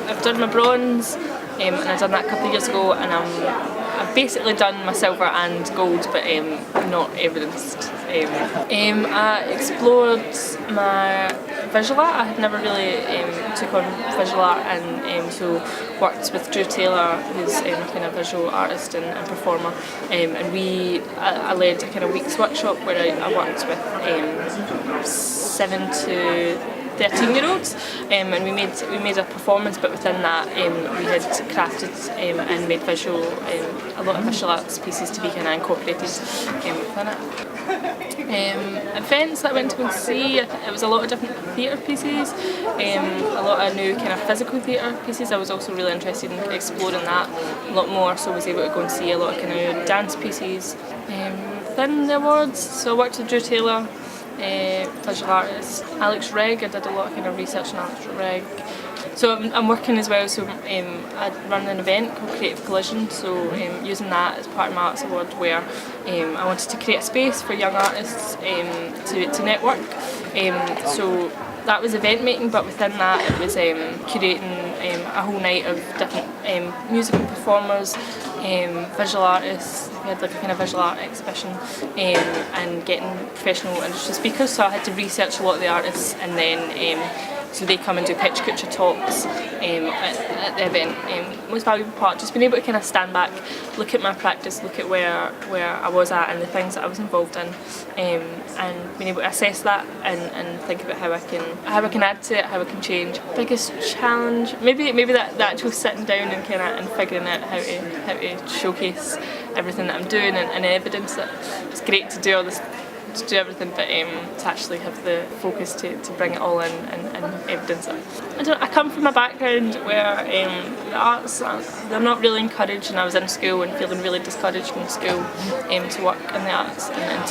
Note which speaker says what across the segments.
Speaker 1: I've done my bronze, and I've done that a couple of years ago, and I've basically done my silver and gold, but not evidenced. I explored my visual art. I had never really took on visual art, and so worked with Drew Taylor, who's a kind of visual artist and performer, and I led a kind of week's workshop where I worked with 7 to 13-year-olds, and we made a performance, but within that we had crafted and made a lot of visual arts pieces to be kind of incorporated within it. Events that I went to go and see, it was a lot of different theatre pieces, a lot of new kind of physical theatre pieces. I was also really interested in exploring that a lot more, so I was able to go and see a lot of kind of new dance pieces. Within the awards, so I worked with Drew Taylor, visual artist, Alex Regg. I did a lot of kind of research on Alex Regg. So I'm working as well, so I run an event called Creative Collision, so using that as part of my Arts Award, where I wanted to create a space for young artists to network. So that was event making, but within that it was curating a whole night of different musical performers, visual artists. We had like a kind of visual art exhibition, and getting professional industry speakers, so I had to research a lot of the artists, and then so they come and do pitch culture talks at the event. Most valuable part, just being able to kind of stand back, look at my practice, look at where I was at and the things that I was involved in, and being able to assess that and think about how I can add to it, how I can change. Biggest challenge, maybe that actual sitting down and figuring out how to showcase everything that I'm doing and evidence that it's great to do all this, to do everything, but to actually have the focus to bring it all in and evidence it. I come from a background where the arts, they're not really encouraged, and I was in school and feeling really discouraged in school to work in the arts and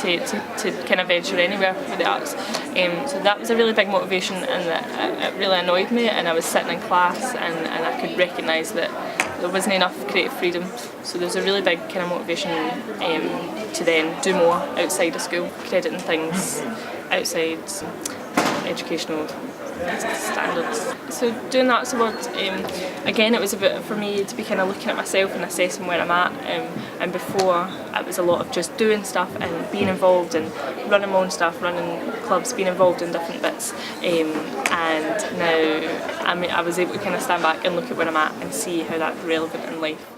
Speaker 1: to kind of venture anywhere with the arts. So that was a really big motivation, and it really annoyed me, and I was sitting in class and I could recognise that there wasn't enough creative freedom, so there's a really big kind of motivation to then do more outside of school, crediting things outside educational standards. So doing the Arts Award, again it was a bit for me to be kind of looking at myself and assessing where I'm at, and before it was a lot of just doing stuff and being involved and running my own stuff, running clubs, being involved in different bits, and now I was able to kind of stand back and look at where I'm at and see how that's relevant in life.